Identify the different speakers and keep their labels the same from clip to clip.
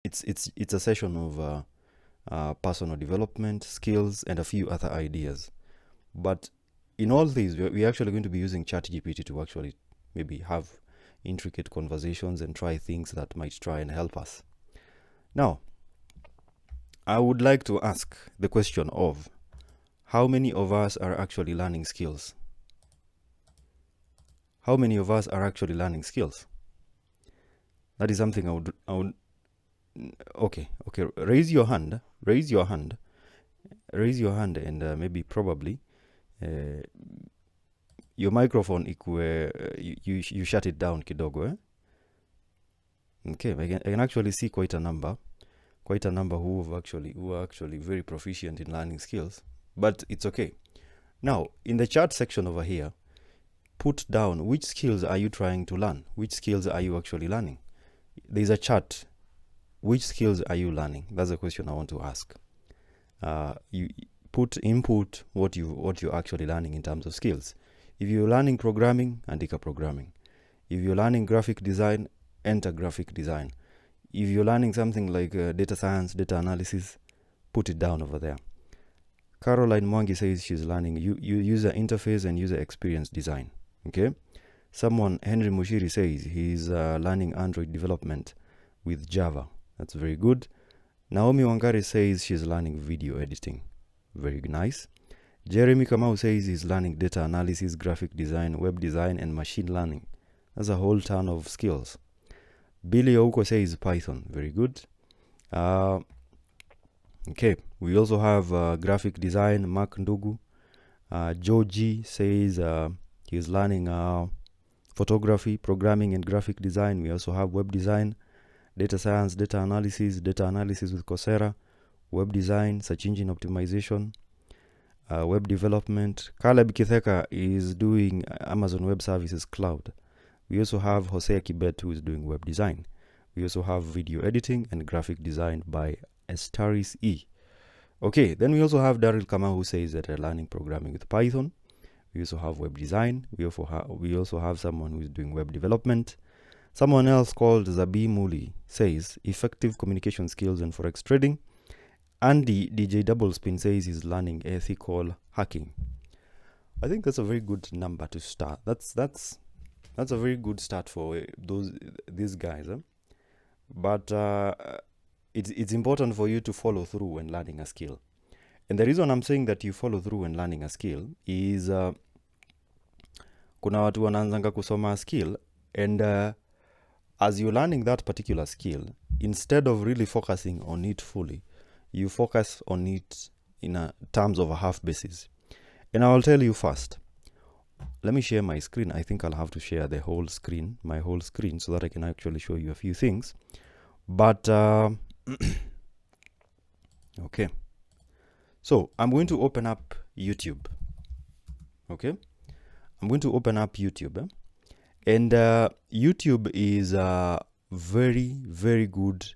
Speaker 1: it's a session of personal development, skills, and a few other ideas. But in all these, we're actually going to be using ChatGPT to actually maybe have intricate conversations and try things that might try and help us. Now, I would like to ask the question of how many of us are actually learning skills? How many of us are actually learning skills? That is something I would okay, raise your hand, and maybe probably your microphone you shut it down kidogo, eh? Okay, I can actually see quite a number who are actually very proficient in learning skills, but it's okay. Now, in the chat section over here, put down which skills are you trying to learn? Which skills are you actually learning? There's a chat. Which skills are you learning? That's a question I want to ask. You put input what you're actually learning in terms of skills. If you're learning programming, andika programming. If you're learning graphic design, enter graphic design. If you're learning something like data science, data analysis, put it down over there. Caroline Mwangi says she's learning user interface and user experience design. Okay. Someone, Henry Mushiri, says he's learning Android development with Java. That's very good. Naomi Wangari says she's learning video editing. Very nice. Jeremy Kamau says he's learning data analysis, graphic design, web design, and machine learning. That's a whole ton of skills. Billy Ouko says Python. Very good. Okay, we also have graphic design, Mark Ndugu. Joji says he's learning photography, programming, and graphic design. We also have web design, data science, data analysis with Coursera, web design, search engine optimization, web development. Caleb Kitheka is doing Amazon Web Services Cloud. We also have Hosea Kibet, who is doing web design. We also have video editing and graphic design by Estaris E. Okay, then we also have Daryl Kama, who says that they're learning programming with Python. We also have web design. We also have someone who is doing web development. Someone else called Zabi Muli says effective communication skills and forex trading. Andy DJ Doublespin says he's learning ethical hacking. I think that's a very good number to start. That's a very good start for these guys. But it's important for you to follow through when learning a skill. And the reason I'm saying that you follow through when learning a skill is kuna watu wanaanzanga kusoma a skill, and as you're learning that particular skill, instead of really focusing on it fully, you focus on it in terms of a half basis. And I'll tell you first. Let me share my screen. I think I'll have to share my whole screen, so that I can actually show you a few things. But okay. So I'm going to open up YouTube. Okay. I'm going to open up YouTube. And YouTube is a very, very good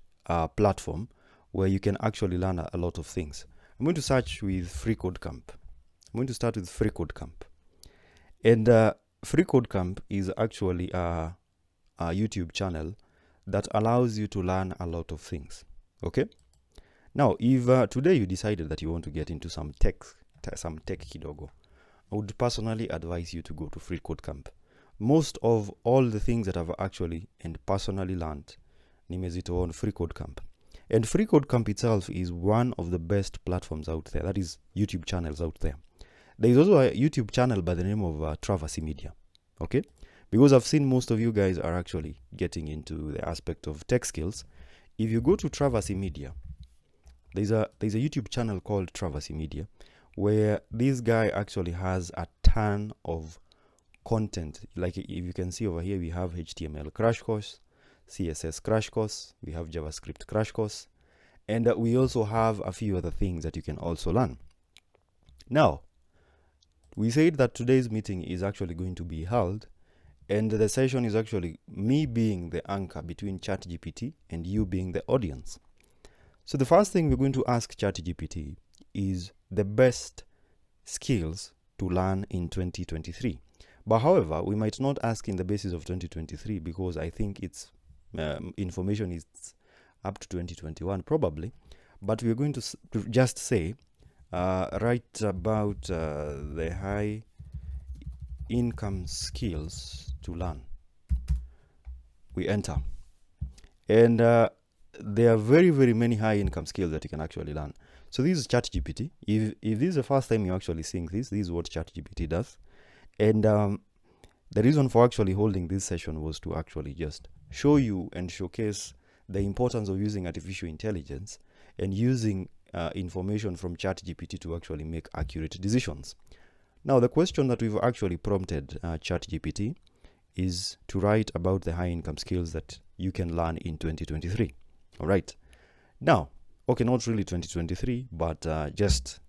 Speaker 1: platform where you can actually learn a lot of things. I'm going to search with FreeCodeCamp. I'm going to start with FreeCodeCamp. And FreeCodeCamp is actually a YouTube channel that allows you to learn a lot of things. Okay? Now, if today you decided that you want to get into some tech kidogo, I would personally advise you to go to FreeCodeCamp. Most of all the things that I've actually and personally learned, nimezito on FreeCodeCamp. And FreeCodeCamp itself is one of the best platforms out there. That is YouTube channels out there. There is also a YouTube channel by the name of Traversy Media. Okay? Because I've seen most of you guys are actually getting into the aspect of tech skills. If you go to Traversy Media, there's a YouTube channel called Traversy Media, where this guy actually has a ton of content. Like if you can see over here, we have HTML crash course, CSS crash course, we have JavaScript crash course, and we also have a few other things that you can also learn. Now, we said that today's meeting is actually going to be held, and the session is actually me being the anchor between ChatGPT and you being the audience. So the first thing we're going to ask ChatGPT is the best skills to learn in 2023. But however, we might not ask in the basis of 2023 because I think it's information is up to 2021 probably, but we're going to just say write about the high income skills to learn. We enter, and there are very many high income skills that you can actually learn. So this is ChatGPT. If this is the first time you're actually seeing this is what ChatGPT does. And the reason for actually holding this session was to actually just show you and showcase the importance of using artificial intelligence and using information from ChatGPT to actually make accurate decisions. Now, the question that we've actually prompted ChatGPT is to write about the high income skills that you can learn in 2023. All right. Now, okay, not really 2023, but just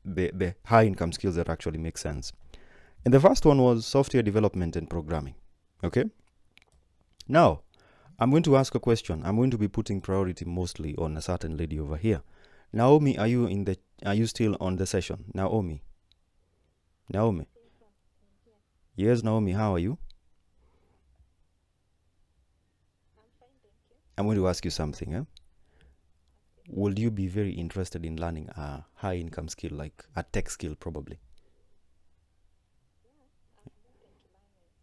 Speaker 1: the high income skills that actually make sense. And the first one was software development and programming. Okay. Now, I'm going to ask a question. I'm going to be putting priority mostly on a certain lady over here. Naomi, are you still on the session? Naomi. Yes, Naomi, how are you? I'm going to ask you something. Would you be very interested in learning a high income skill, like a tech skill probably?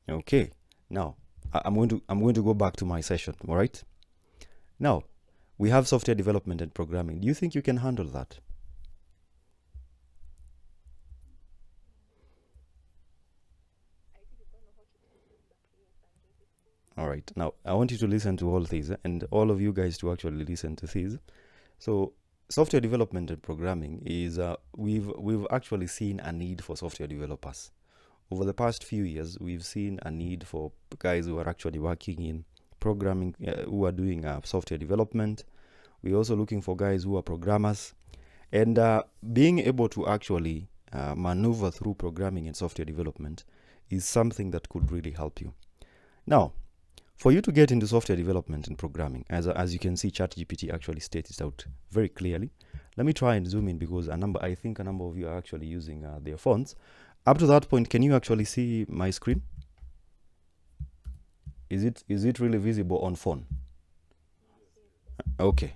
Speaker 1: Okay. Now, I'm going to go back to my session, all right? Now, we have software development and programming. Do you think you can handle that? All right. Now, I want you to listen to all these and all of you guys to actually listen to these. So, software development and programming is we've actually seen a need for software developers. Over the past few years, we've seen a need for guys who are actually working in programming, who are doing software development. We're also looking for guys who are programmers. And being able to actually maneuver through programming and software development is something that could really help you. Now, for you to get into software development and programming, as you can see, ChatGPT actually states it out very clearly. Let me try and zoom in because I think a number of you are actually using their phones. Up to that point, can you actually see my screen? Is it really visible on phone? Okay.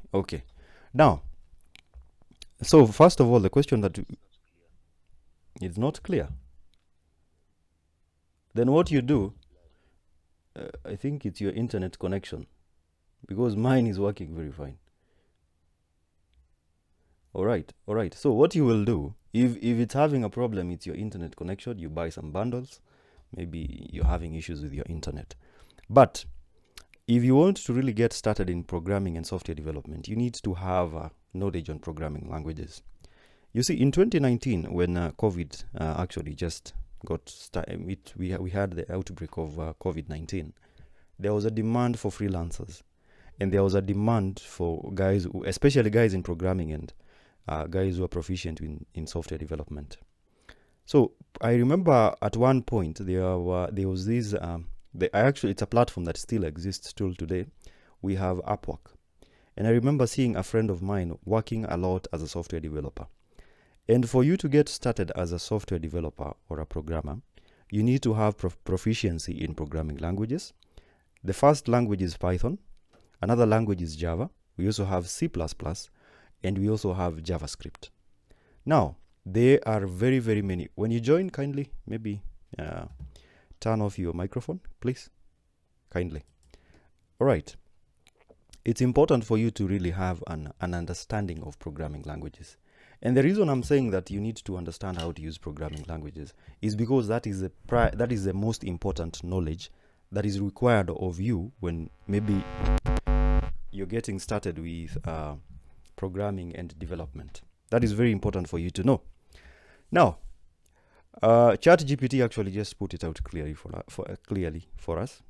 Speaker 1: Now, so first of all, the question that it's not clear. Then what you do, I think it's your internet connection, because mine is working very fine. All right. So what you will do, if it's having a problem, it's your internet connection, you buy some bundles. Maybe you're having issues with your internet. But if you want to really get started in programming and software development, you need to have knowledge on programming languages. You see, in 2019, when COVID actually just got started, we had the outbreak of COVID-19, there was a demand for freelancers. And there was a demand for guys, especially guys in programming and guys who are proficient in software development. So I remember at one point there was this, it's a platform that still exists till today. We have Upwork. And I remember seeing a friend of mine working a lot as a software developer. And for you to get started as a software developer or a programmer, you need to have proficiency in programming languages. The first language is Python. Another language is Java. We also have C++, and we also have JavaScript. Now, there are very many. When you join, kindly, maybe turn off your microphone, please. Kindly. All right. It's important for you to really have an understanding of programming languages. And the reason I'm saying that you need to understand how to use programming languages is because that is the most important knowledge that is required of you when maybe you're getting started with programming and development. That is very important for you to know. Now, ChatGPT actually just put it out clearly for us.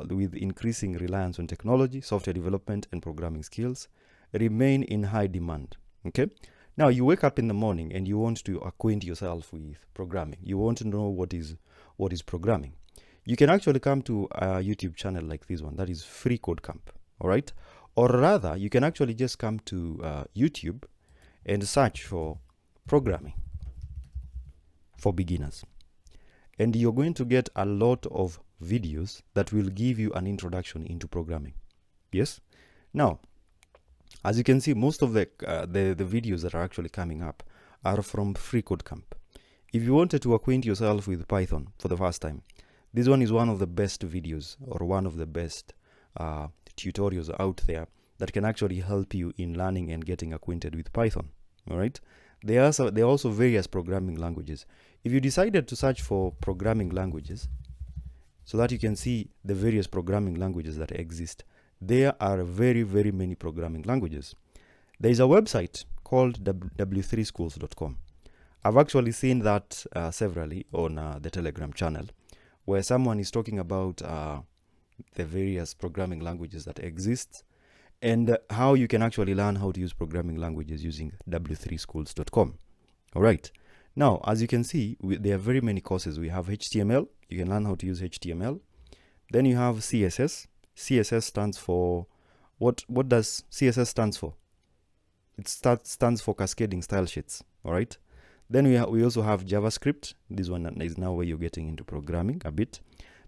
Speaker 1: With increasing reliance on technology, software development and programming skills remain in high demand. Okay. Now you wake up in the morning and you want to acquaint yourself with programming. You want to know what is programming. You can actually come to a YouTube channel like this one, that is Free Code Camp. All right. Or rather, you can actually just come to YouTube and search for programming for beginners. And you're going to get a lot of videos that will give you an introduction into programming. Yes? Now, As you can see, most of the videos that are actually coming up are from Free Code Camp. If you wanted to acquaint yourself with Python for the first time, this one is one of the best videos, or one of the best tutorials out there that can actually help you in learning and getting acquainted with Python. All right. There are also various programming languages. If you decided to search for programming languages, so that you can see the various programming languages that exist, there are very, very many programming languages. There is a website called w3schools.com. I've actually seen that severally on the Telegram channel, where someone is talking about the various programming languages that exist and how you can actually learn how to use programming languages using w3schools.com. All right. Now, as you can see, there are very many courses. We have HTML. You can learn how to use HTML. Then you have CSS. CSS stands for, what does CSS stands for? It stands for cascading style sheets. All right. Then we also have JavaScript. This one is now where you're getting into programming a bit.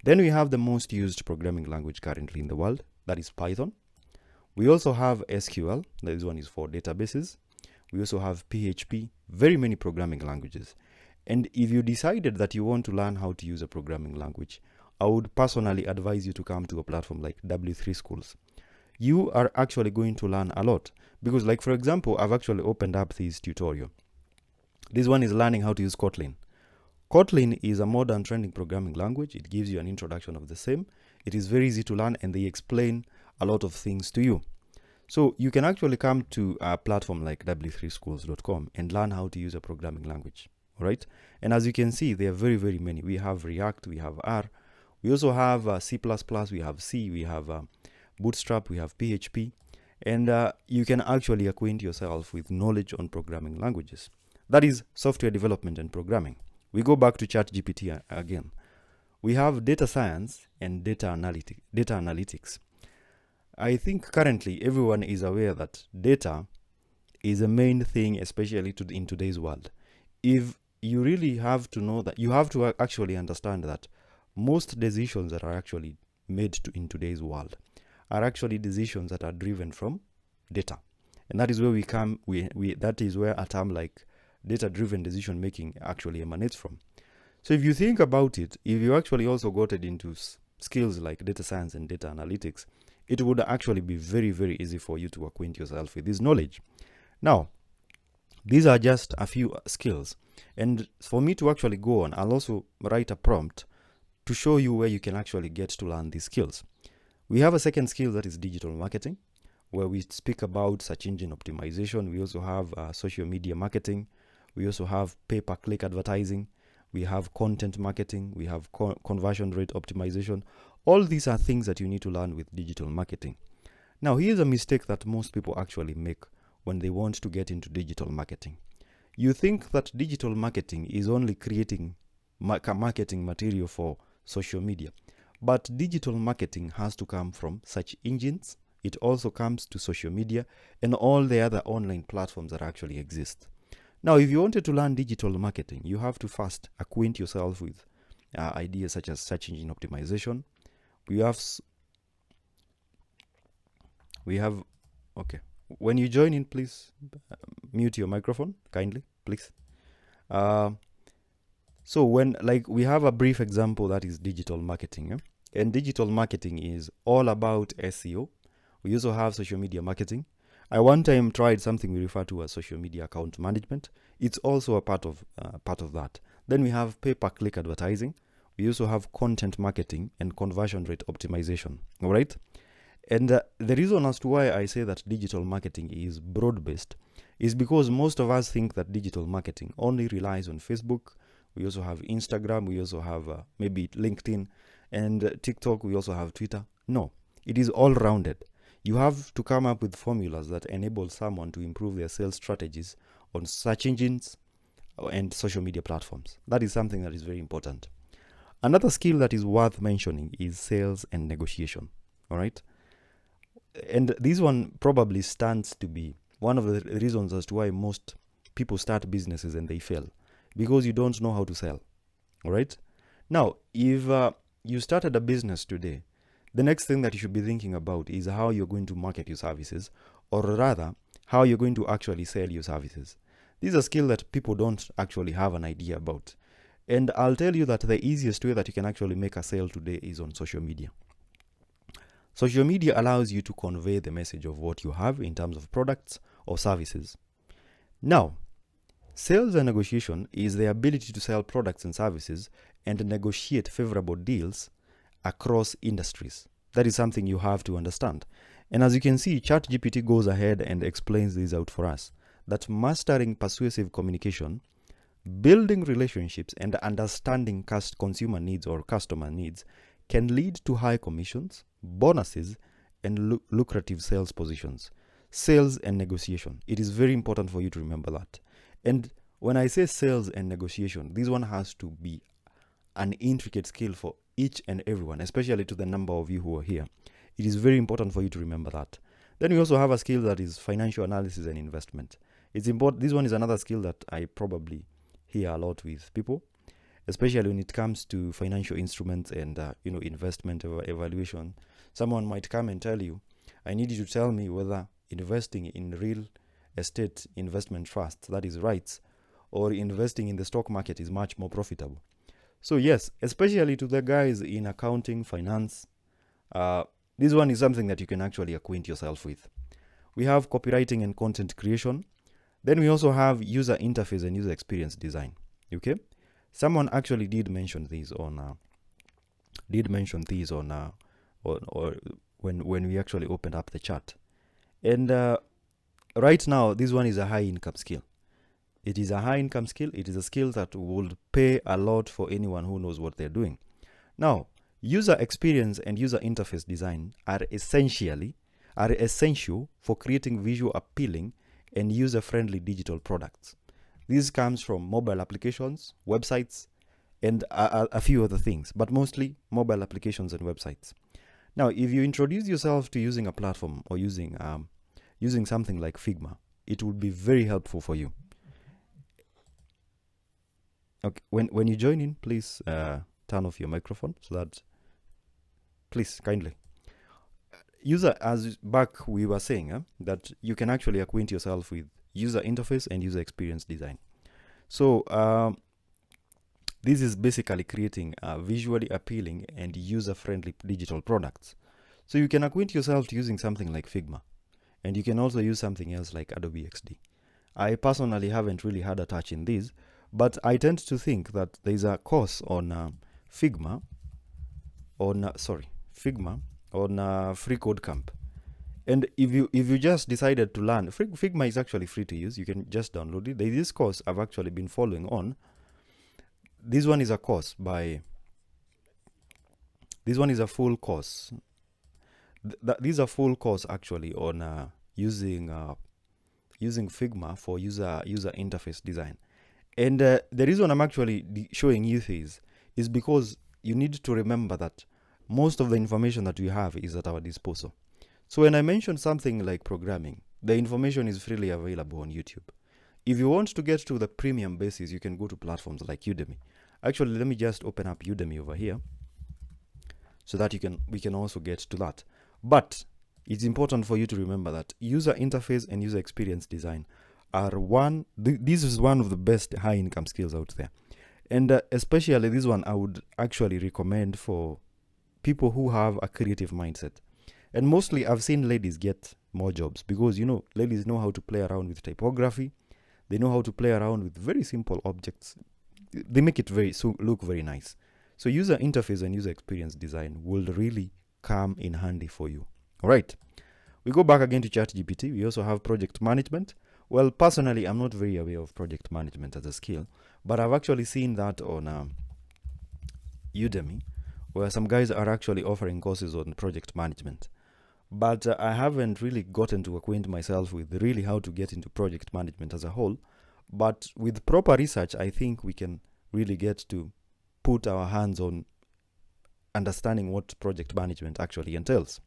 Speaker 1: Then we have the most used programming language currently in the world, that is Python. We also have SQL. This one is for databases. We also have PHP, very many programming languages. And if you decided that you want to learn how to use a programming language, I would personally advise you to come to a platform like W3 Schools. You are actually going to learn a lot, because, like, for example, I've actually opened up this tutorial. This one is learning how to use Kotlin. Kotlin is a modern trending programming language. It gives you an introduction of the same. It is very easy to learn, and they explain a lot of things to you. So you can actually come to a platform like w3schools.com and learn how to use a programming language. All right. And as you can see, there are very, very many. We have React, we have R, we also have C++, we have C, we have Bootstrap, we have PHP, and you can actually acquaint yourself with knowledge on programming languages. That is software development and programming. We go back to ChatGPT again. We have data science and data analytics. I think currently everyone is aware that data is a main thing, especially in today's world. If you really have to know that, you have to actually understand that most decisions that are actually made in today's world are actually decisions that are driven from data. And that is where that is where a term like data-driven decision making actually emanates from. So if you think about it, if you actually also got it into skills like data science and data analytics, it would actually be very, very easy for you to acquaint yourself with this knowledge. Now, these are just a few skills. And for me to actually go on, I'll also write a prompt to show you where you can actually get to learn these skills. We have a second skill, that is digital marketing, where we speak about search engine optimization. We also have social media marketing. We also have pay-per-click advertising. We have content marketing. We have conversion rate optimization. All these are things that you need to learn with digital marketing. Now, here's a mistake that most people actually make when they want to get into digital marketing. You think that digital marketing is only creating marketing material for social media. But digital marketing has to come from search engines. It also comes to social media and all the other online platforms that actually exist. Now, if you wanted to learn digital marketing, you have to first acquaint yourself with ideas such as search engine optimization. Okay. When you join in, please mute your microphone, kindly, please. So we have a brief example, that is digital marketing. And digital marketing is all about SEO. We also have social media marketing. I one time tried something we refer to as social media account management. It's also a part of that. Then we have pay-per-click advertising. We also have content marketing and conversion rate optimization. All right. And the reason as to why I say that digital marketing is broad-based is because most of us think that digital marketing only relies on Facebook. We also have Instagram. We also have maybe LinkedIn and TikTok. We also have Twitter. No, it is all rounded. You have to come up with formulas that enable someone to improve their sales strategies on search engines and social media platforms. That is something that is very important. Another skill that is worth mentioning is sales and negotiation. All right. And this one probably stands to be one of the reasons as to why most people start businesses and they fail, because you don't know how to sell. All right. Now, if you started a business today, the next thing that you should be thinking about is how you're going to market your services, or rather, how you're going to actually sell your services. These are skills that people don't actually have an idea about. And I'll tell you that the easiest way that you can actually make a sale today is on social media. Social media allows you to convey the message of what you have in terms of products or services. Now, sales and negotiation is the ability to sell products and services and negotiate favorable deals across industries. That is something you have to understand. And as you can see, ChatGPT goes ahead and explains this out for us, that mastering persuasive communication, building relationships, and understanding consumer needs or customer needs can lead to high commissions, bonuses, and lucrative sales positions. Sales and negotiation. It is very important for you to remember that. And when I say sales and negotiation, this one has to be an intricate skill for each and everyone, especially to the number of you who are here. It is very important for you to remember that. Then we also have a skill that is financial analysis and investment. It's important. This one is another skill that I probably hear a lot with people, especially when it comes to financial instruments and investment evaluation. Someone might come and tell you, I need you to tell me whether investing in real estate investment trusts, that is REITs, or investing in the stock market is much more profitable. So yes, especially to the guys in accounting, finance, this one is something that you can actually acquaint yourself with. We have copywriting and content creation. Then we also have user interface and user experience design. Okay, someone actually did mention these on or when we actually opened up the chat. And right now, this one is a high income skill. It is a high income skill. It is a skill that will pay a lot for anyone who knows what they're doing. Now, user experience and user interface design are essential for creating visual appealing and user-friendly digital products. This comes from mobile applications, websites, and a few other things, but mostly mobile applications and websites. Now, if you introduce yourself to using a platform or using something like Figma, it will be very helpful for you. Okay, when you join in, please turn off your microphone so that, please, kindly. As back we were saying that you can actually acquaint yourself with user interface and user experience design. So this is basically creating visually appealing and user-friendly digital products. So you can acquaint yourself to using something like Figma, and you can also use something else like Adobe XD. I personally haven't really had a touch in this, but I tend to think that there's a course on Figma on Free Code Camp. And if you just decided to learn, Figma is actually free to use. You can just download it. There's this course I've actually been following on. This one is a course this one is a full course. This is a full course actually on using Figma for user interface design. And the reason I'm actually showing you this is because you need to remember that most of the information that we have is at our disposal. So when I mentioned something like programming, the information is freely available on YouTube. If you want to get to the premium basis, you can go to platforms like Udemy. Actually, let me just open up Udemy over here so that we can also get to that. But it's important for you to remember that user interface and user experience design are this is one of the best high income skills out there. And especially this one I would actually recommend for people who have a creative mindset. And mostly I've seen ladies get more jobs because, ladies know how to play around with typography. They know how to play around with very simple objects. They make it look very nice. So user interface and user experience design will really come in handy for you. All right. We go back again to ChatGPT. We also have project management. Well, personally, I'm not very aware of project management as a skill, but I've actually seen that on Udemy, where some guys are actually offering courses on project management. But I haven't really gotten to acquaint myself with really how to get into project management as a whole. But with proper research, I think we can really get to put our hands on understanding what project management actually entails.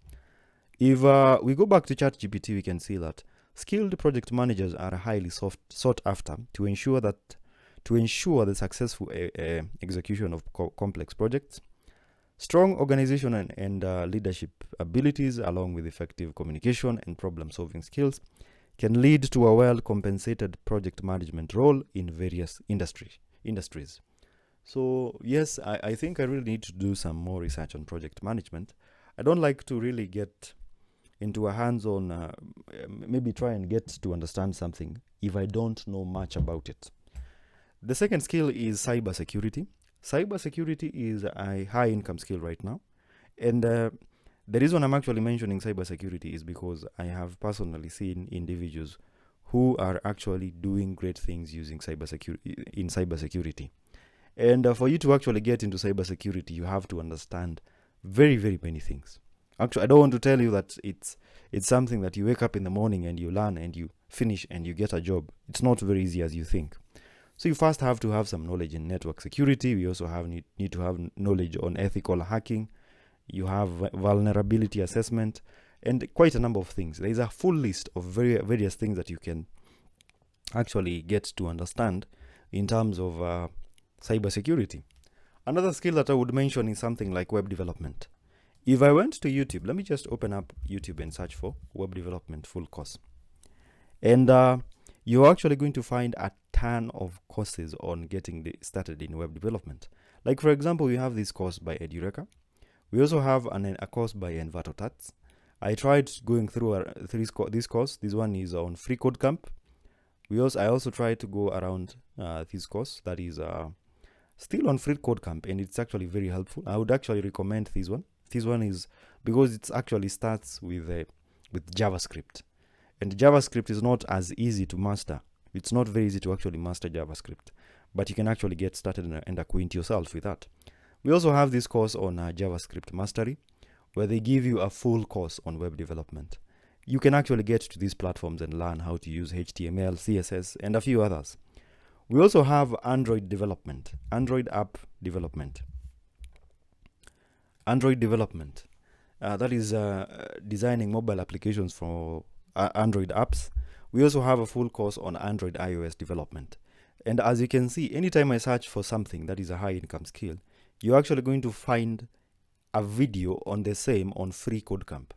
Speaker 1: If we go back to ChatGPT, we can see that skilled project managers are highly sought after to ensure the successful execution of complex projects. Strong organization and leadership abilities, along with effective communication and problem-solving skills, can lead to a well-compensated project management role in various industries. So yes, I think I really need to do some more research on project management. I don't like to really get into a hands-on, maybe try and get to understand something if I don't know much about it. The second skill is cybersecurity. Cybersecurity is a high income skill right now. And the reason I'm actually mentioning cybersecurity is because I have personally seen individuals who are actually doing great things using cybersecurity. And for you to actually get into cybersecurity, you have to understand very, very many things. Actually, I don't want to tell you that it's something that you wake up in the morning and you learn and you finish and you get a job. It's not very easy as you think. So you first have to have some knowledge in network security. We also need to have knowledge on ethical hacking. You have vulnerability assessment and quite a number of things. There is a full list of various things that you can actually get to understand in terms of cybersecurity. Another skill that I would mention is something like web development. If I went to YouTube, let me just open up YouTube and search for web development full course. And you're actually going to find a ton of courses on getting started in web development. Like for example, we have this course by Edureka. We also have a course by Envatotats. I tried going through this course. This one is on Free Code Camp. I also tried to go around this course that is still on Free Code Camp, and it's actually very helpful. I would actually recommend this one. This one is because it actually starts with JavaScript. And JavaScript is not as easy to master. It's not very easy to actually master JavaScript, but you can actually get started and acquaint yourself with that. We also have this course on JavaScript Mastery, where they give you a full course on web development. You can actually get to these platforms and learn how to use HTML, CSS, and a few others. We also have Android development, Android app development. Android development, that is designing mobile applications for Android apps. We also have a full course on Android iOS development. And as you can see, anytime I search for something that is a high income skill, you're actually going to find a video on the same on Free Code Camp.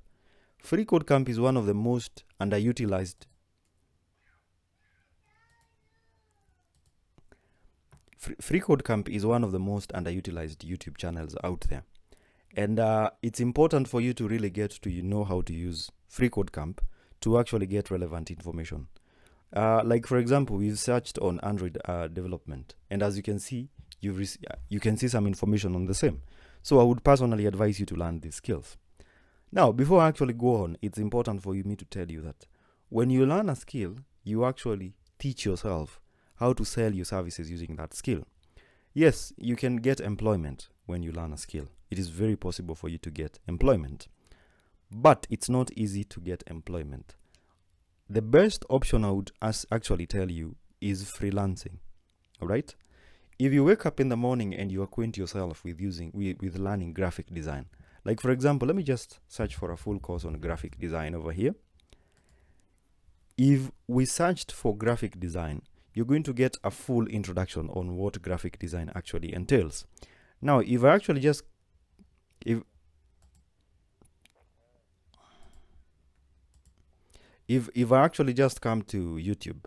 Speaker 1: Free Code Camp is one of the most underutilized Free Code Camp is one of the most underutilized YouTube channels out there. And it's important for you to really get to know how to use Free Code Camp to actually get relevant information. Like for example, we've searched on Android development, and as you can see, you can see some information on the same. So I would personally advise you to learn these skills. Now, before I actually go on, it's important for me to tell you that when you learn a skill, you actually teach yourself how to sell your services using that skill. Yes, you can get employment when you learn a skill. It is very possible for you to get employment, but it's not easy to get employment. The best option I would actually tell you is freelancing. All right? If you wake up in the morning and you acquaint yourself with learning graphic design, like for example, let me just search for a full course on graphic design over here. If we searched for graphic design, you're going to get a full introduction on what graphic design actually entails. Now, if I actually just if I actually just come to YouTube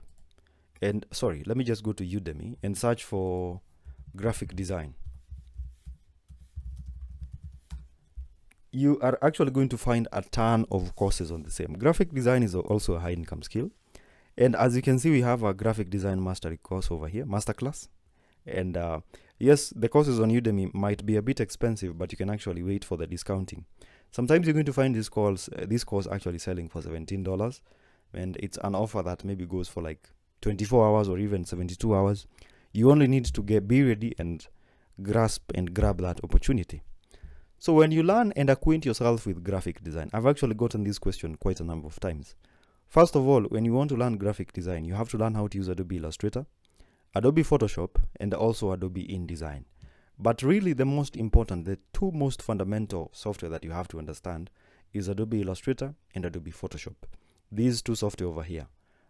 Speaker 1: and let me just go to Udemy and search for graphic design, you are actually going to find a ton of courses on the same. Graphic design is also a high income skill. And as you can see, we have a graphic design mastery course over here, masterclass. And yes, the courses on Udemy might be a bit expensive, but you can actually wait for the discounting. Sometimes you're going to find this course actually selling for $17, and it's an offer that maybe goes for like 24 hours or even 72 hours. You only need to be ready and grasp and grab that opportunity. So when you learn and acquaint yourself with graphic design, I've actually gotten this question quite a number of times. First of all, when you want to learn graphic design, you have to learn how to use Adobe Illustrator, Adobe Photoshop, and also Adobe InDesign. But really the most important, the two most fundamental software that you have to understand is Adobe Illustrator and Adobe Photoshop. These two software over here,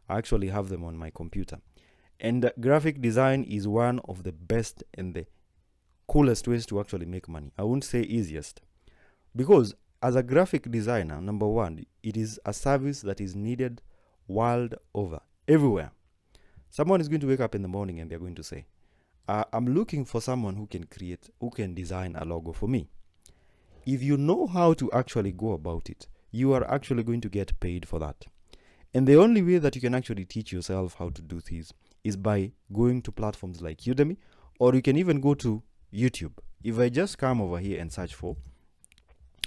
Speaker 1: I actually have them on my computer. And graphic design is one of the best and the coolest ways to actually make money. I won't say easiest, because as a graphic designer, number one, it is a service that is needed world over, everywhere. Someone is going to wake up in the morning and they're going to say, I'm looking for someone who can design a logo for me. If you know how to actually go about it, you are actually going to get paid for that. And the only way that you can actually teach yourself how to do things is by going to platforms like Udemy, or you can even go to YouTube. If I just come over here and search for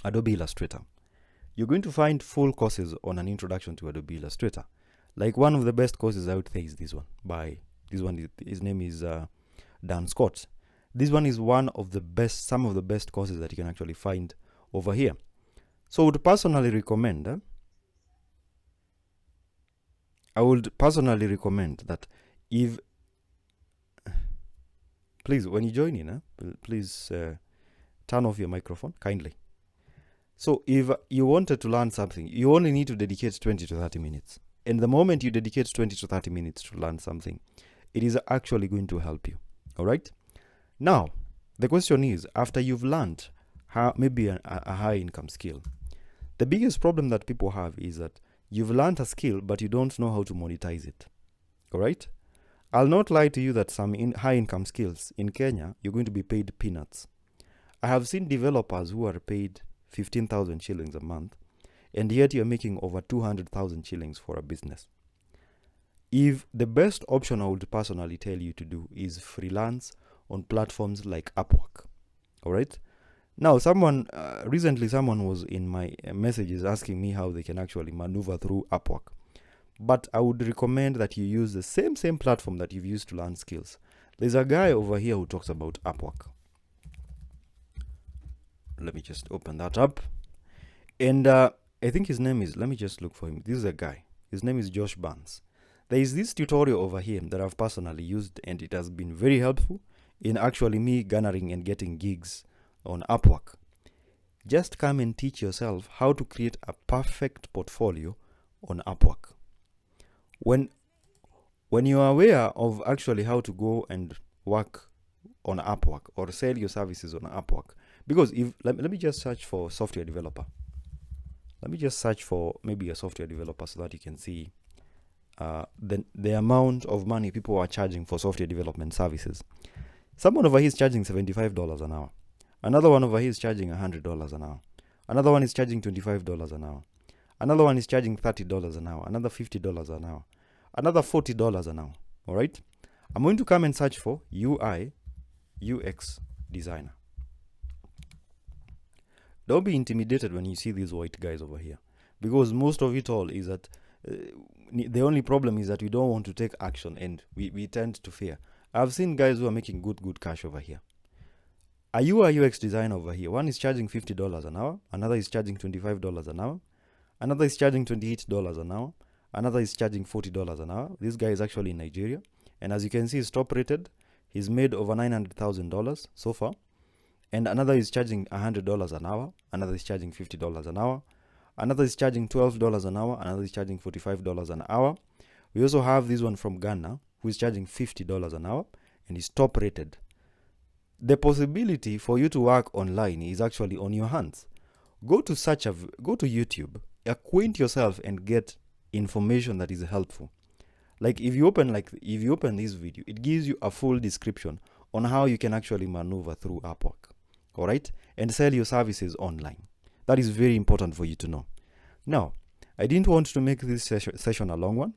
Speaker 1: Adobe Illustrator, you're going to find full courses on an introduction to Adobe Illustrator. Like one of the best courses I would say is this one. His name is Dan Scott. This one is some of the best courses that you can actually find over here. So I would personally recommend that if, please, when you join in, please turn off your microphone kindly. So if you wanted to learn something, you only need to dedicate 20 to 30 minutes. And the moment you dedicate 20 to 30 minutes to learn something, it is actually going to help you. All right? Now, the question is, after you've learned maybe a high income skill, the biggest problem that people have is that you've learned a skill, but you don't know how to monetize it. All right? I'll not lie to you that some high income skills in Kenya, you're going to be paid peanuts. I have seen developers who are paid 15,000 shillings a month, and yet you're making over 200,000 shillings for a business. If the best option I would personally tell you to do is freelance on platforms like Upwork. All right? Now, recently someone was in my messages asking me how they can actually maneuver through Upwork. But I would recommend that you use the same platform that you've used to learn skills. There's a guy over here who talks about Upwork. Let me just open that up. And I think his name is, let me just look for him. This is a guy. His name is Josh Barnes. There is this tutorial over here that I've personally used, and it has been very helpful in actually me garnering and getting gigs on Upwork. Just come and teach yourself how to create a perfect portfolio on Upwork. When you are aware of actually how to go and work on Upwork or sell your services on Upwork, because let me just search for software developer. Let me just search for maybe a software developer so that you can see the amount of money people are charging for software development services. Someone over here is charging $75 an hour. Another one over here is charging $100 an hour. Another one is charging $25 an hour. Another one is charging $30 an hour. Another $50 an hour. Another $40 an hour. All right? I'm going to come and search for UI UX designer. Don't be intimidated when you see these white guys over here, because most of it all is that the only problem is that we don't want to take action, and we tend to fear. I've seen guys who are making good cash over here. A UI UX designer over here, one is charging $50 an hour, another is charging $25 an hour, another is charging $28 an hour, another is charging $40 an hour. This guy is actually in Nigeria, and as you can see, he's top rated. He's made over $900,000 so far. And another is charging $100 an hour, another is charging $50 an hour, another is charging $12 an hour, another is charging $45 an hour. We also have this one from Ghana who is charging $50 an hour and is top rated. The possibility for you to work online is actually on your hands. Go to YouTube, acquaint yourself and get information that is helpful. Like if you open this video, it gives you a full description on how you can actually maneuver through Upwork. All right, and sell your services online. That is very important for you to know. Now, I didn't want to make this session a long one.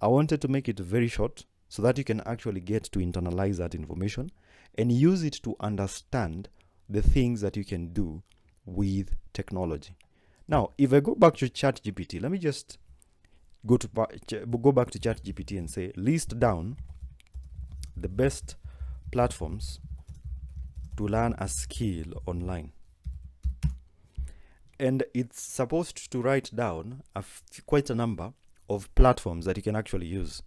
Speaker 1: I wanted to make it very short so that you can actually get to internalize that information and use it to understand the things that you can do with technology. Now, if I go back to ChatGPT, let me just go back to ChatGPT and say, list down the best platforms to learn a skill online. And it's supposed to write down quite a number of platforms that you can actually use.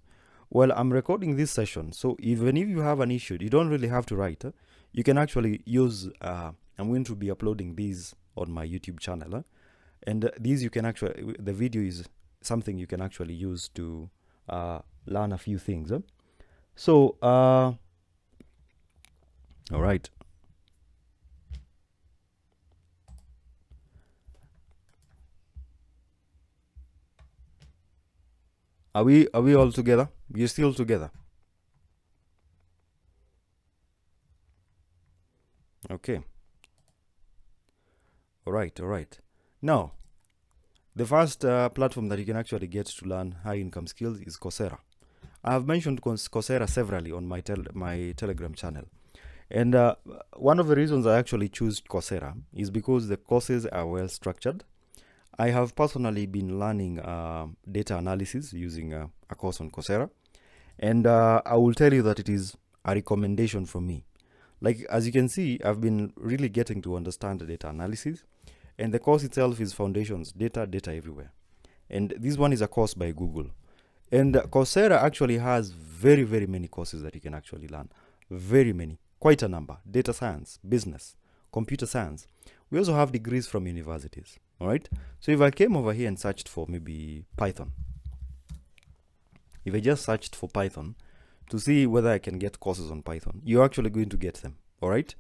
Speaker 1: Well, I'm recording this session, so even if you have an issue, you don't really have to write. You can actually use, I'm going to be uploading these on my YouTube channel. And these you can actually, the video is something you can actually use to learn a few things. So, all right. Are we all together? We're still together. Okay. All right. Now, the first platform that you can actually get to learn high income skills is Coursera. I have mentioned Coursera severally on my Telegram channel. And one of the reasons I actually choose Coursera is because the courses are well structured. I have personally been learning data analysis using a course on Coursera. And I will tell you that it is a recommendation from me. Like, as you can see, I've been really getting to understand the data analysis. And the course itself is Foundations, Data Everywhere. And this one is a course by Google. And Coursera actually has very, very many courses that you can actually learn. Very many. Quite a number. Data science, business, computer science. We also have degrees from universities. All right. So if I came over here and searched for maybe Python, if I just searched for Python to see whether I can get courses on Python, you're actually going to get them. All right.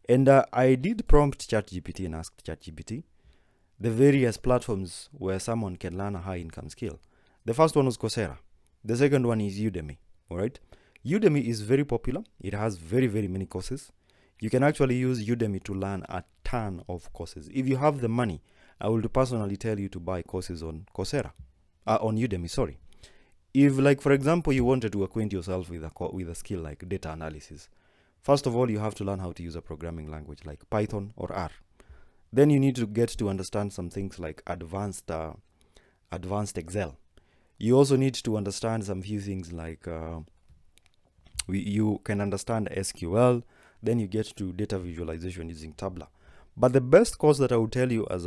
Speaker 1: And I did prompt ChatGPT and asked ChatGPT the various platforms where someone can learn a high income skill. The first one was Coursera. The second one is Udemy. All right. Udemy is very popular. It has very, very many courses. You can actually use Udemy to learn a ton of courses. If you have the money, I will personally tell you to buy courses on Coursera, on Udemy, sorry. If, like, for example, you wanted to acquaint yourself with a skill like data analysis, first of all, you have to learn how to use a programming language like Python or R. Then you need to get to understand some things like advanced Excel. You also need to understand some few things like you can understand SQL. Then you get to data visualization using Tableau. But the best course that I would tell you as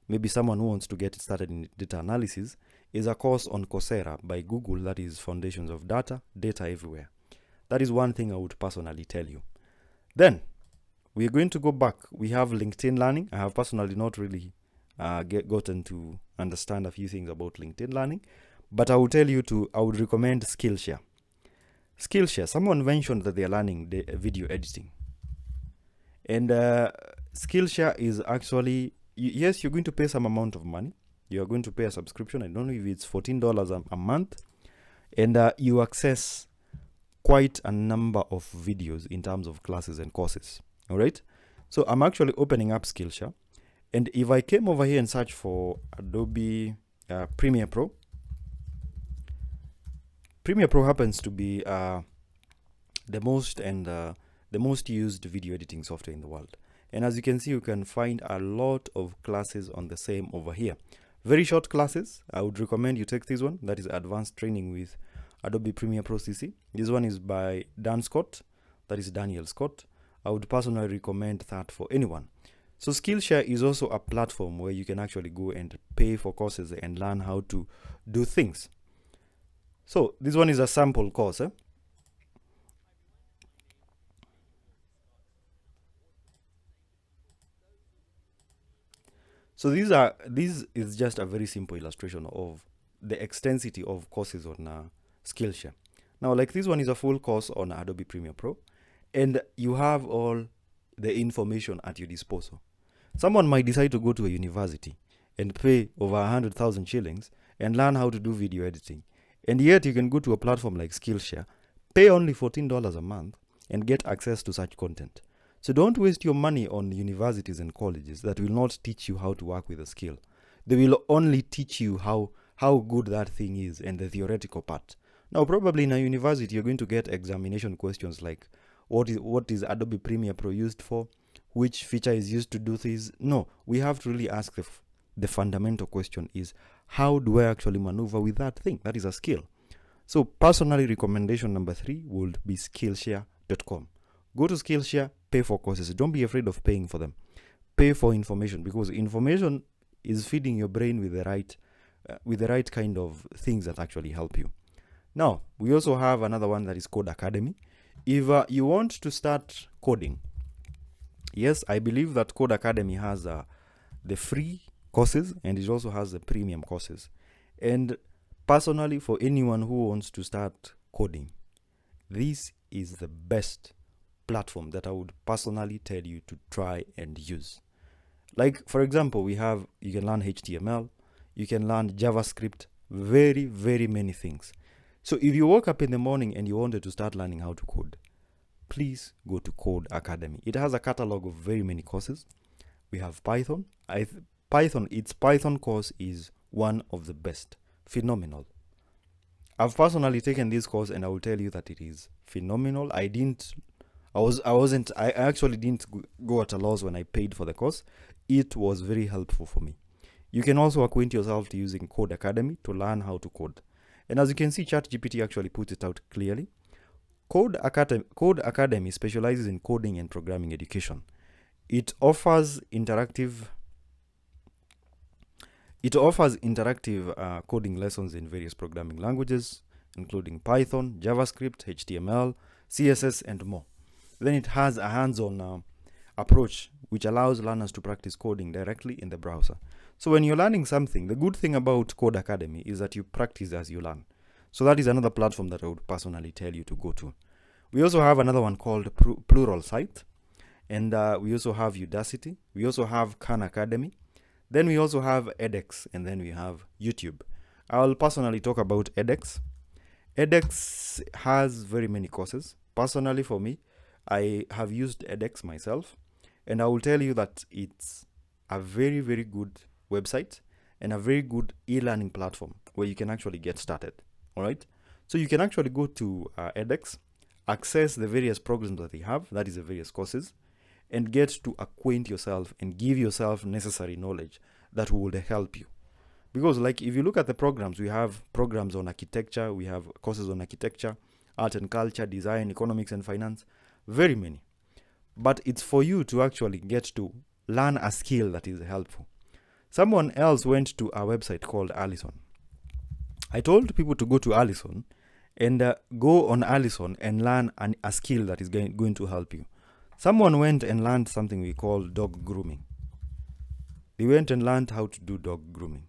Speaker 1: maybe someone who wants to get started in data analysis is a course on Coursera by Google, that is Foundations of Data Everywhere. That is one thing I would personally tell you. Then we're going to go back. We have LinkedIn Learning. I have personally not really gotten to understand a few things about LinkedIn Learning, but I will tell you I would recommend Skillshare. Skillshare, someone mentioned that they are learning the video editing. And Skillshare is actually, yes, you're going to pay some amount of money. You're going to pay a subscription. I don't know if it's $14 a month. And you access quite a number of videos in terms of classes and courses. All right. So I'm actually opening up Skillshare. And if I came over here and search for Adobe Premiere Pro, Premiere Pro happens to be the most used video editing software in the world. And as you can see, you can find a lot of classes on the same over here. Very short classes. I would recommend you take this one. That is Advanced Training with Adobe Premiere Pro CC. This one is by Dan Scott. That is Daniel Scott. I would personally recommend that for anyone. So Skillshare is also a platform where you can actually go and pay for courses and learn how to do things. So this one is a sample course. So this is just a very simple illustration of the extensity of courses on Skillshare. Now, like this one is a full course on Adobe Premiere Pro, and you have all the information at your disposal. Someone might decide to go to a university and pay over 100,000 shillings and learn how to do video editing. And yet you can go to a platform like Skillshare, pay only $14 a month and get access to such content. So don't waste your money on universities and colleges that will not teach you how to work with a skill. They will only teach you how good that thing is and the theoretical part. Now, probably in a university, you're going to get examination questions like, what is Adobe Premiere Pro used for? Which feature is used to do this? No, we have to really ask the fundamental question is, how do I actually maneuver with that thing? That is a skill. So personally, recommendation number 3 would be Skillshare.com. Go to Skillshare, pay for courses. Don't be afraid of paying for them. Pay for information, because information is feeding your brain with the right kind of things that actually help you. Now, we also have another one that is Code Academy. If you want to start coding, yes, I believe that Code Academy has the free courses and it also has the premium courses. And personally, for anyone who wants to start coding, this is the best platform that I would personally tell you to try and use. Like, for example, you can learn HTML, you can learn JavaScript, very, very many things. So if you woke up in the morning and you wanted to start learning how to code, please go to Code Academy. It has a catalog of very many courses. We have Python. Its Python course is one of the best. Phenomenal. I've personally taken this course and I will tell you that it is phenomenal. I actually didn't go at a loss when I paid for the course. It was very helpful for me. You can also acquaint yourself to using Code Academy to learn how to code. And as you can see, ChatGPT actually puts it out clearly. Code Academy specializes in coding and programming education. It offers interactive coding lessons in various programming languages, including Python, JavaScript, HTML, CSS, and more. Then it has a hands-on approach, which allows learners to practice coding directly in the browser. So when you're learning something, the good thing about Code Academy is that you practice as you learn. So that is another platform that I would personally tell you to go to. We also have another one called Pluralsight, and we also have Udacity. We also have Khan Academy. Then we also have edX, and then we have YouTube. I'll personally talk about edX. edX has very many courses. Personally, for me, I have used edX myself, and I will tell you that it's a very, very good website and a very good e-learning platform where you can actually get started. All right. So you can actually go to edX, access the various programs that they have, that is the various courses, and get to acquaint yourself and give yourself necessary knowledge that will help you. Because like if you look at the programs, we have programs on architecture, we have courses on architecture, art and culture, design, economics and finance, very many. But it's for you to actually get to learn a skill that is helpful. Someone else went to a website called Allison. I told people to go to Allison and go on Allison and learn a skill that is going to help you. Someone went and learned something we call dog grooming. They went and learned how to do dog grooming.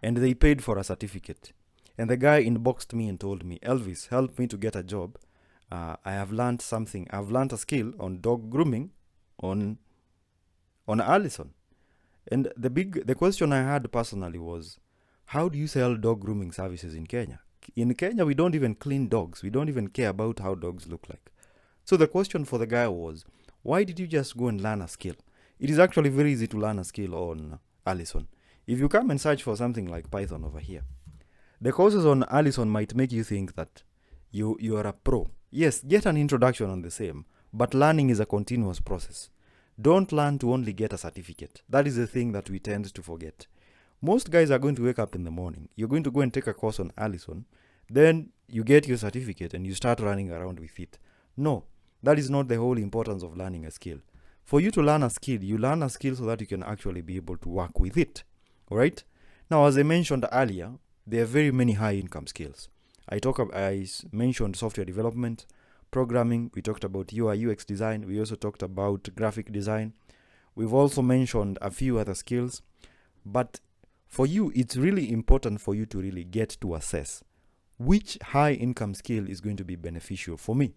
Speaker 1: And they paid for a certificate. And the guy inboxed me and told me, Elvis, help me to get a job. I have learned something. I've learned a skill on dog grooming on Allison. And the question I had personally was, how do you sell dog grooming services in Kenya? In Kenya, we don't even clean dogs. We don't even care about how dogs look like. So the question for the guy was, why did you just go and learn a skill? It is actually very easy to learn a skill on Allison. If you come and search for something like Python over here, the courses on Allison might make you think that you are a pro. Yes, get an introduction on the same, but learning is a continuous process. Don't learn to only get a certificate. That is the thing that we tend to forget. Most guys are going to wake up in the morning. You're going to go and take a course on Allison. Then you get your certificate and you start running around with it. No, that is not the whole importance of learning a skill. For you to learn a skill, you learn a skill so that you can actually be able to work with it. All right? Now, as I mentioned earlier, there are very many high income skills. I mentioned software development, programming. We talked about UI UX design. We also talked about graphic design. We've also mentioned a few other skills. But for you, it's really important for you to really get to assess which high income skill is going to be beneficial for me.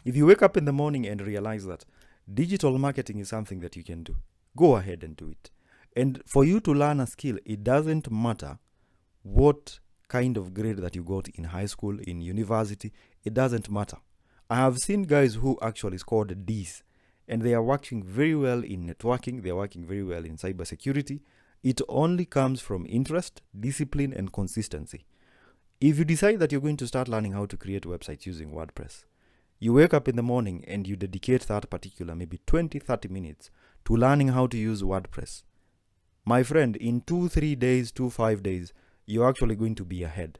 Speaker 1: If you wake up in the morning and realize that digital marketing is something that you can do, go ahead and do it. And for you to learn a skill, it doesn't matter what kind of grade that you got in high school, in university, it doesn't matter. I have seen guys who actually scored D's and they are working very well in networking, they are working very well in cybersecurity. It only comes from interest, discipline, and consistency. If you decide that you're going to start learning how to create websites using WordPress, you wake up in the morning and you dedicate that particular maybe 20-30 minutes to learning how to use WordPress. My friend, in 2-3 days, 5 days, you're actually going to be ahead.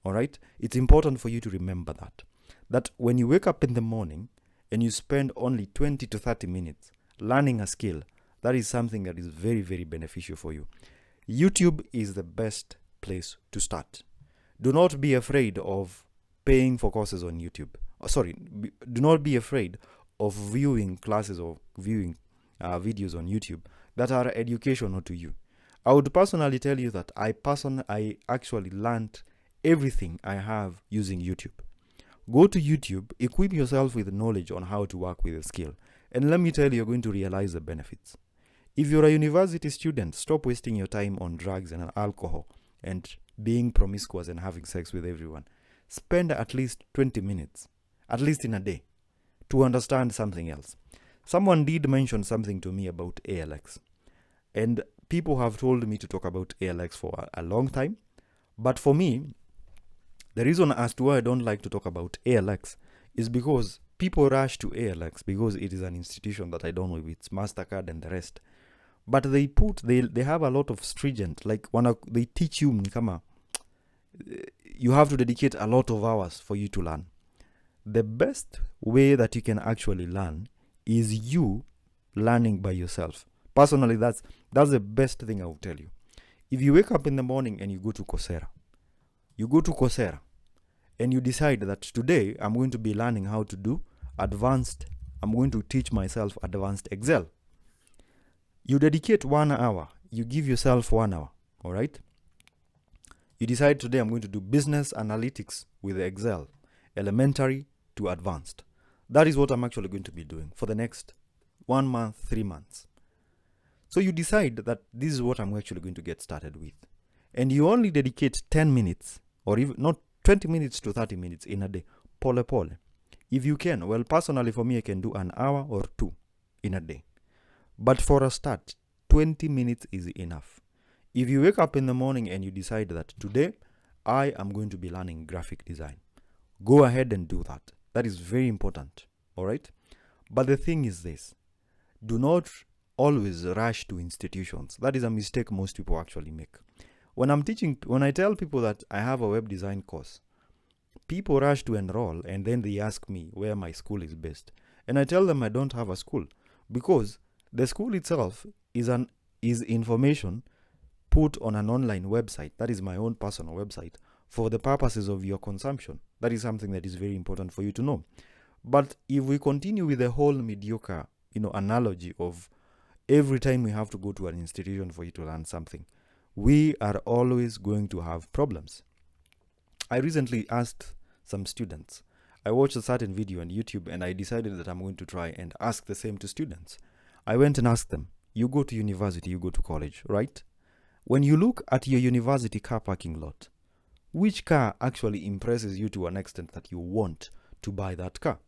Speaker 1: All right? It's important for you to remember that when you wake up in the morning and you spend only 20 to 30 minutes learning a skill, that is something that is very, very beneficial for you. YouTube is the best place to start. Do not be afraid of paying for courses on YouTube. Do not be afraid of viewing classes or viewing videos on YouTube that are educational to you. I would personally tell you that I actually learned everything I have using YouTube. Go to YouTube, equip yourself with knowledge on how to work with a skill, and let me tell you, you're going to realize the benefits. If you're a university student, stop wasting your time on drugs and alcohol and being promiscuous and having sex with everyone. Spend at least 20 minutes, at least in a day, to understand something else. Someone did mention something to me about ALX, and people have told me to talk about ALX for a long time. But for me, the reason as to why I don't like to talk about ALX is because people rush to ALX because it is an institution that I don't know if it's MasterCard and the rest. But they have a lot of stringent, like they teach you you have to dedicate a lot of hours for you to learn. The best way that you can actually learn is you learning by yourself. Personally, that's the best thing I will tell you. If you wake up in the morning and you go to Coursera and you decide that today I'm going to be learning how to do I'm going to teach myself advanced Excel. You dedicate 1 hour, you give yourself 1 hour, all right? You decide today I'm going to do business analytics with Excel, elementary to advanced. That is what I'm actually going to be doing for the next 1 month, 3 months. So you decide that this is what I'm actually going to get started with. And you only dedicate 10 minutes or even not 20 minutes to 30 minutes in a day. Pole. If you can, well, personally for me, I can do an hour or 2 in a day. But for a start, 20 minutes is enough. If you wake up in the morning and you decide that today I am going to be learning graphic design, go ahead and do that. That is very important, all right? But the thing is this, do not always rush to institutions. That is a mistake most people actually make. When I tell people that I have a web design course, people rush to enroll and then they ask me where my school is based. And I tell them I don't have a school because the school itself is information put on an online website. That is my own personal website for the purposes of your consumption. That is something that is very important for you to know. But if we continue with the whole mediocre, analogy of every time we have to go to an institution for you to learn something, we are always going to have problems. I recently asked some students. I watched a certain video on YouTube and I decided that I'm going to try and ask the same to students. I went and asked them, you go to university, you go to college, right? When you look at your university car parking lot, which car actually impresses you to an extent that you want to buy that car?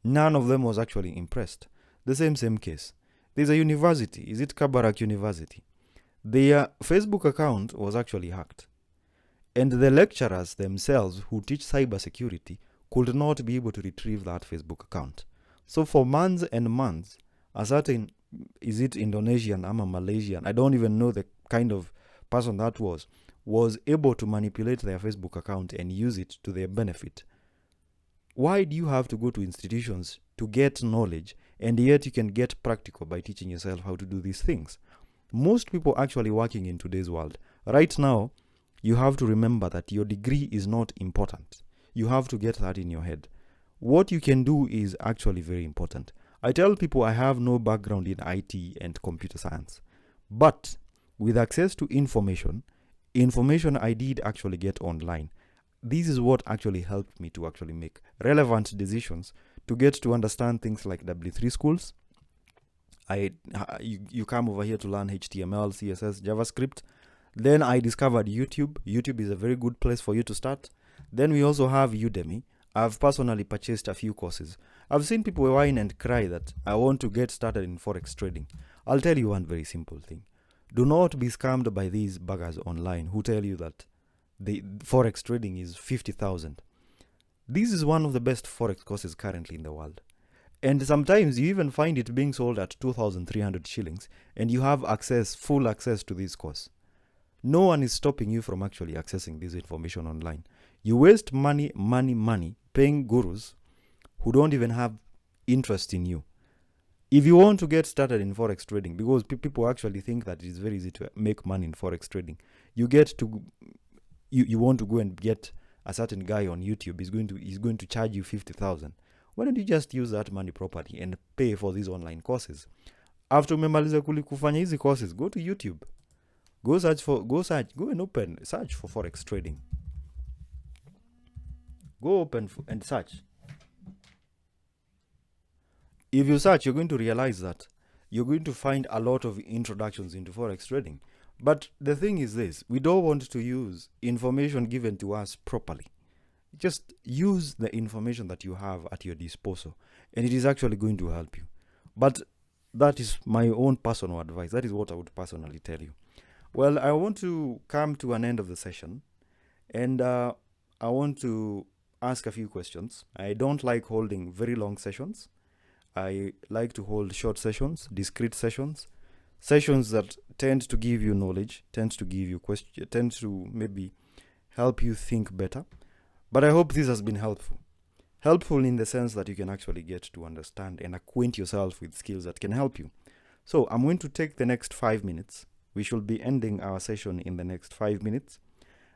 Speaker 1: None of them was actually impressed. The same case. There's a university. Is it Kabarak University? Their Facebook account was actually hacked. And the lecturers themselves who teach cybersecurity could not be able to retrieve that Facebook account. So for months and months, a certain, is it Indonesian, I'm a Malaysian, I don't even know the kind of person that was able to manipulate their Facebook account and use it to their benefit. Why do you have to go to institutions to get knowledge and yet you can get practical by teaching yourself how to do these things? Most people actually working in today's world, right now, you have to remember that your degree is not important. You have to get that in your head. What you can do is actually very important. I tell people I have no background in IT and computer science, but with access to information I did actually get online. This is what actually helped me to actually make relevant decisions to get to understand things like W3 schools. You come over here to learn HTML, CSS, JavaScript. Then I discovered YouTube. YouTube is a very good place for you to start. Then we also have Udemy. I've personally purchased a few courses. I've seen people whine and cry that I want to get started in forex trading. I'll tell you one very simple thing. Do not be scammed by these buggers online who tell you that the forex trading is 50,000. This is one of the best forex courses currently in the world. And sometimes you even find it being sold at 2,300 shillings and you have full access to this course. No one is stopping you from actually accessing this information online. You waste money paying gurus who don't even have interest in you. If you want to get started in forex trading, because people actually think that it is very easy to make money in forex trading, you want to go and get a certain guy on YouTube. He's going to charge you 50,000. Why don't you just use that money properly and pay for these online courses? After umemaliza kufanya hizi courses, go to YouTube. Go search and search for forex trading. Go open and search. If you search, you're going to realize that you're going to find a lot of introductions into forex trading. But the thing is this, we don't want to use information given to us properly. Just use the information that you have at your disposal, and it is actually going to help you. But that is my own personal advice. That is what I would personally tell you. Well, I want to come to an end of the session, and I want to ask a few questions. I don't like holding very long sessions. I like to hold short sessions, discrete sessions, sessions that tend to give you knowledge, tend to give you question, tend to maybe help you think better. But I hope this has been helpful. Helpful in the sense that you can actually get to understand and acquaint yourself with skills that can help you. So I'm going to take the next 5 minutes. We should be ending our session in the next 5 minutes.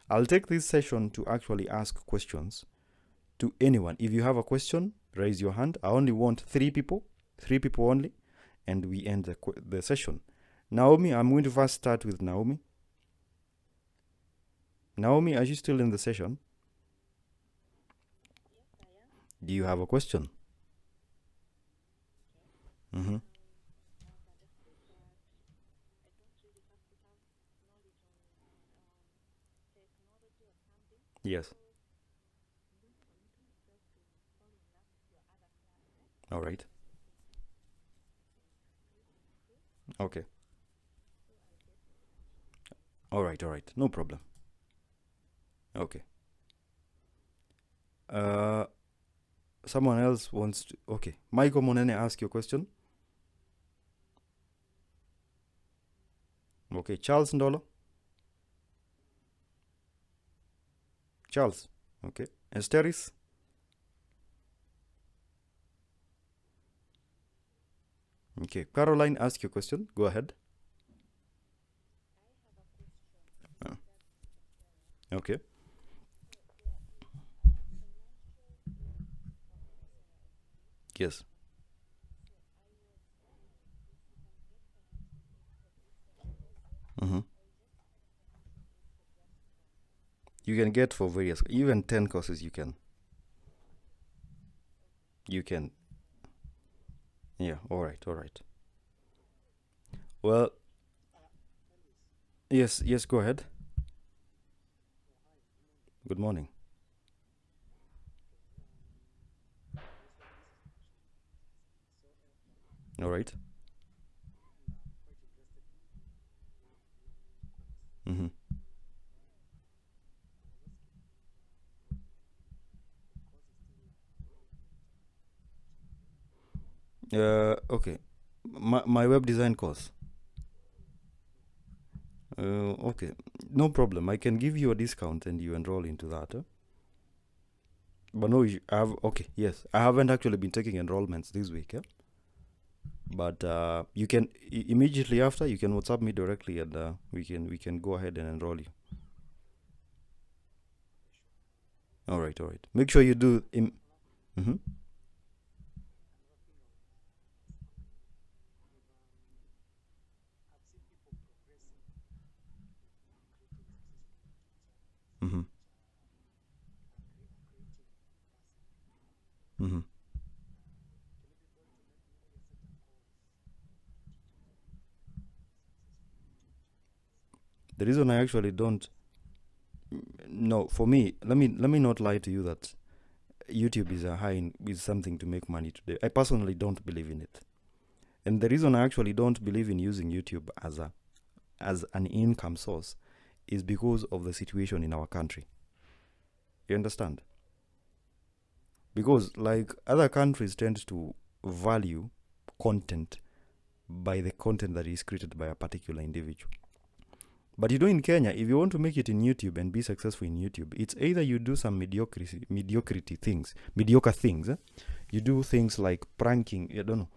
Speaker 1: I'll take this session to actually ask questions to anyone. If you have a question, raise your hand. I only want 3 people only, and we end the session. Naomi, I'm going to first start with Naomi. Naomi, are you still in the session? Do you have a question? Mm-hmm. Yes. All right. Okay. All right. No problem. Okay. Someone else wants to. Okay. Michael Monene, ask your question. Okay. Charles Ndolo. Charles. Okay. Esteris. Okay. Caroline, ask your question. Go ahead. Okay. Yes. Mm-hmm. You can get for various, even 10 courses you can. You can. Yeah. All right. Well, yes. Go ahead. Good morning. All right. Mm-hmm. Okay. My web design course. Okay. No problem. I can give you a discount and you enroll into that. But no, I have. Okay. Yes, I haven't actually been taking enrollments this week. But you can immediately after you can WhatsApp me directly, and we can go ahead and enroll you. All right. Make sure you do. Mm-hmm. Mm-hmm. Mm-hmm. The reason I actually don't. No, for me, let me not lie to you that YouTube is something to make money today. I personally don't believe in it, and the reason I actually don't believe in using YouTube as an income source is because of the situation in our country. You understand? Because like other countries tend to value content by the content that is created by a particular individual. But in Kenya, if you want to make it in YouTube and be successful in YouTube, it's either you do some mediocre things. You do things like pranking. I don't know.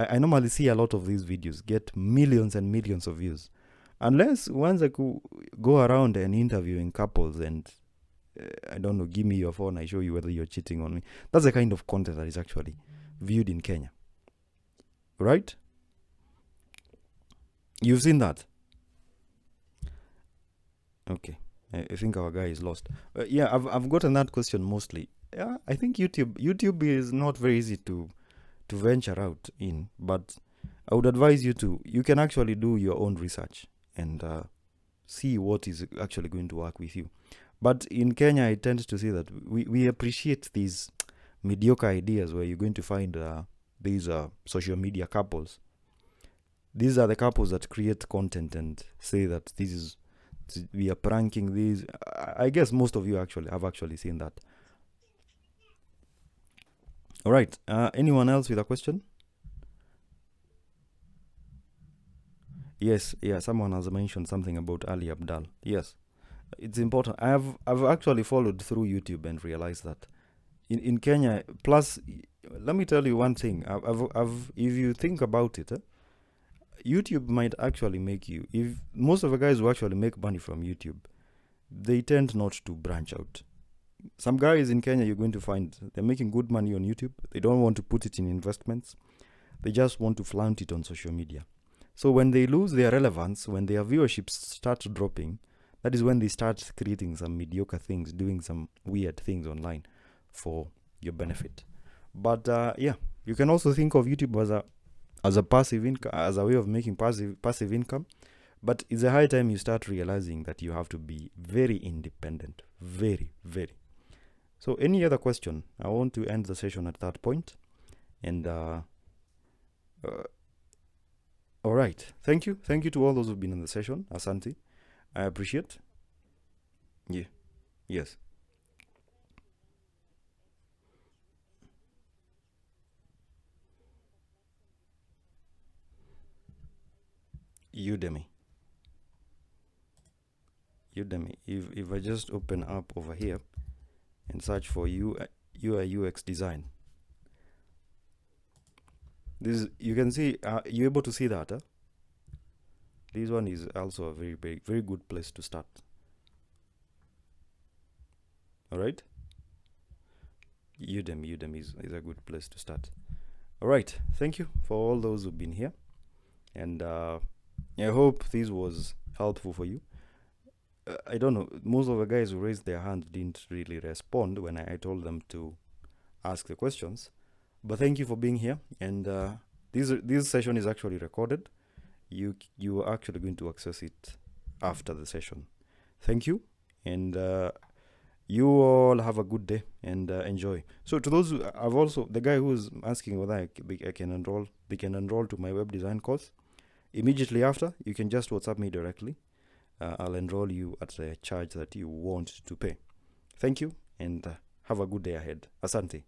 Speaker 1: I normally see a lot of these videos get millions and millions of views. Unless once I go around and interviewing couples and I don't know, give me your phone, I show you whether you're cheating on me. That's the kind of content that is actually viewed in Kenya. Right? You've seen that? Okay. I think our guy is lost. Yeah, I've gotten that question mostly. Yeah, I think YouTube is not very easy to venture out in, but I would advise you can actually do your own research and see what is actually going to work with you. But in Kenya, I tend to see that we appreciate these mediocre ideas where you're going to find these social media couples. These are the couples that create content and say that we are pranking these. I guess most of you actually have actually seen that. All right. Anyone else with a question? Yes. Yeah. Someone has mentioned something about Ali Abdal. Yes. It's important. I've actually followed through YouTube and realized that in Kenya. Plus, let me tell you one thing. If you think about it, YouTube might actually make you. If most of the guys who actually make money from YouTube, they tend not to branch out. Some guys in Kenya, you're going to find they're making good money on YouTube. They don't want to put it in investments. They just want to flaunt it on social media. So when they lose their relevance, when their viewerships start dropping, that is when they start creating some mediocre things, doing some weird things online for your benefit. But yeah, you can also think of YouTube as a passive income, as a way of making passive income. But it's a high time you start realizing that you have to be very independent, very, very. So any other question? I want to end the session at that point. And all right. Thank you. Thank you to all those who've been in the session. Asante. I appreciate. Yeah. Yes. Udemy. Udemy. If I just open up over here and search for UI UX design, this you can see. You're able to see that. This one is also a very, very, very good place to start. All right. Udemy is a good place to start. All right. Thank you for all those who've been here, and I hope this was helpful for you. I don't know. Most of the guys who raised their hand didn't really respond when I told them to ask the questions. But thank you for being here. And this session is actually recorded. You are actually going to access it after the session. Thank you, and you all have a good day and enjoy. So to those I've also the guy who's asking whether I can enroll, they can enroll to my web design course. Immediately after, you can just WhatsApp me directly. I'll enroll you at the charge that you want to pay. Thank you, and have a good day ahead. Asante.